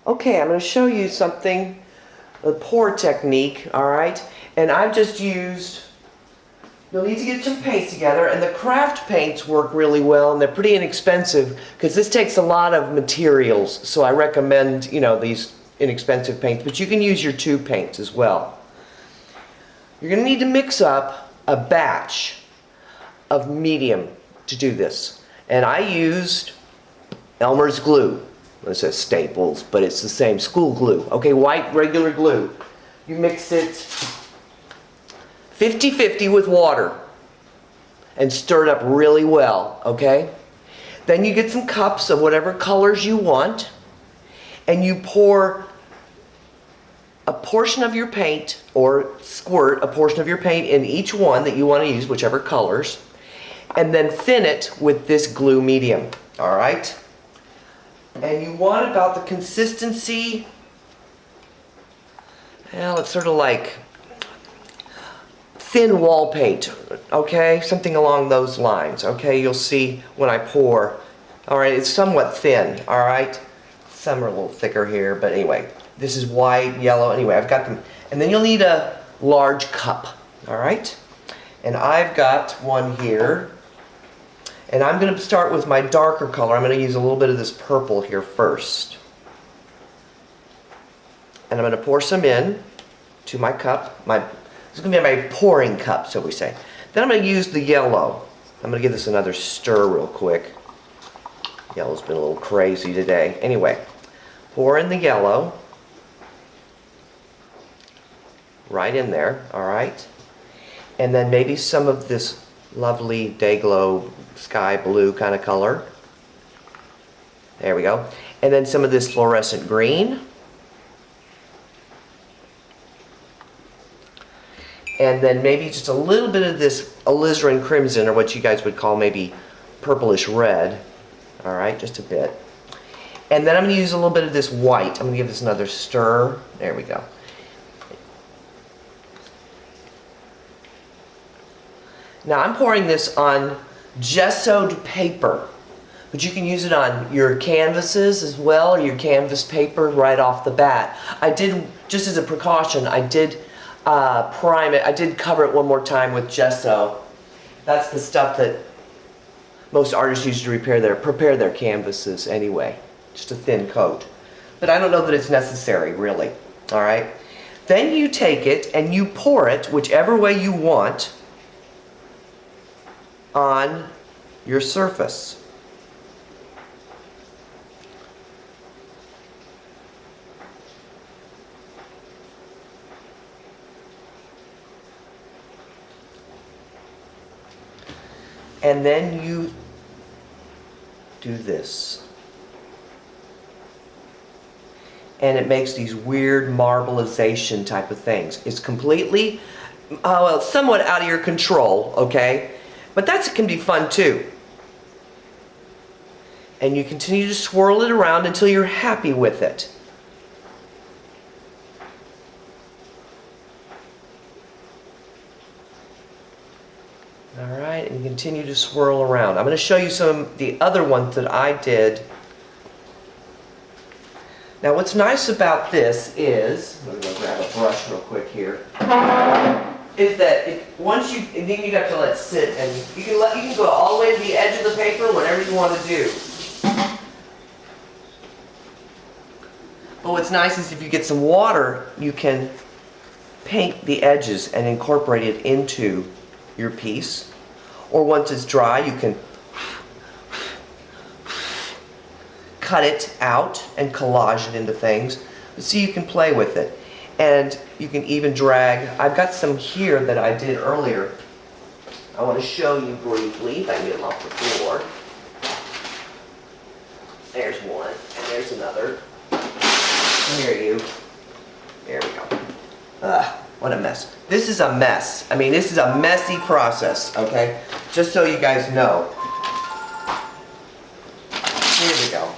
Okay, I'm going to show you something, a pour technique, alright? And I've just used, you'll need to get some paints together, and the craft paints work really well, and they're pretty inexpensive, because this takes a lot of materials, so I recommend, these inexpensive paints, but you can use your tube paints as well. You're going to need to mix up a batch of medium to do this. And I used Elmer's glue. It says Staples, but it's the same, school glue. Okay, white regular glue. You mix it 50-50 with water and stir it up really well, okay? Then you get some cups of whatever colors you want, and you pour a portion of your paint, or squirt a portion of your paint in each one that you want to use, whichever colors, and then thin it with this glue medium, all right? And you want about the consistency, well, it's sort of like thin wall paint, okay? Something along those lines, okay? You'll see when I pour. All right, it's somewhat thin, all right? Some are a little thicker here, but anyway. This is white, yellow, anyway, I've got them. And then you'll need a large cup, all right? And I've got one here. And I'm going to start with my darker color. I'm going to use a little bit of this purple here first. And I'm going to pour some in to my cup. This is going to be my pouring cup, so we say. Then I'm going to use the yellow. I'm going to give this another stir real quick. Yellow's been a little crazy today. Anyway, pour in the yellow. Right in there, all right? And then maybe some of this lovely Day-Glo sky blue kind of color. There we go. And then some of this fluorescent green. And then maybe just a little bit of this alizarin crimson, or what you guys would call maybe purplish red. All right, just a bit. And then I'm going to use a little bit of this white. I'm going to give this another stir. There we go. Now I'm pouring this on gessoed paper, but you can use it on your canvases as well, or your canvas paper right off the bat. I did, just as a precaution, I did prime it. I did cover it one more time with gesso. That's the stuff that most artists use to prepare their canvases anyway. Just a thin coat. But I don't know that it's necessary, really. All right? Then you take it and you pour it whichever way you want on your surface. And then you do this. And it makes these weird marbleization type of things. It's completely, well, somewhat out of your control, okay? But that can be fun too. And you continue to swirl it around until you're happy with it. Alright, and continue to swirl around. I'm going to show you some of the other ones that I did. Now what's nice about this is, I'm going to go grab a brush real quick here, is that once you, and then you have to let it sit, and you can go all the way to the edge of the paper, whatever you want to do. But what's nice is if you get some water, you can paint the edges and incorporate it into your piece. Or once it's dry, you can cut it out and collage it into things. So you can play with it. And you can even drag, I've got some here that I did earlier. I want to show you briefly, if I can get them off the floor. There's one, and there's another. Here you. There we go. What a mess. This is a mess. I mean, this is a messy process, okay? Just so you guys know. Here we go.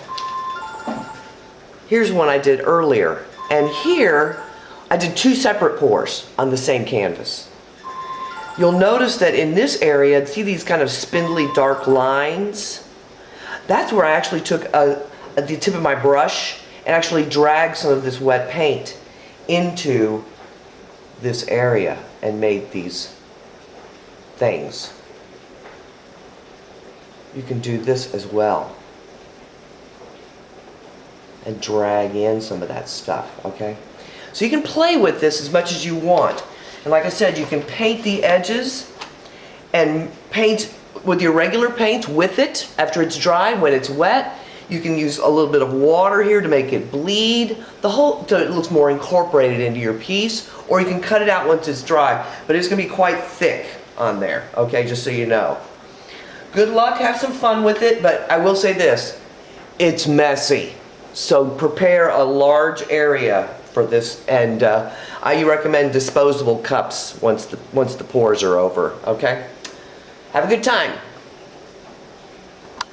Here's one I did earlier. And here, I did two separate pours on the same canvas. You'll notice that in this area, see these kind of spindly dark lines? That's where I actually took the tip of my brush and actually drag some of this wet paint into this area and made these things. You can do this as well and drag in some of that stuff, okay? So you can play with this as much as you want. And like I said, you can paint the edges and paint with your regular paint with it after it's dry. When it's wet, you can use a little bit of water here to make it bleed, so it looks more incorporated into your piece, or you can cut it out once it's dry, but it's going to be quite thick on there, okay, just so you know. Good luck, have some fun with it, but I will say this, it's messy. So prepare a large area for this, and I recommend disposable cups once the pours are over, okay? Have a good time.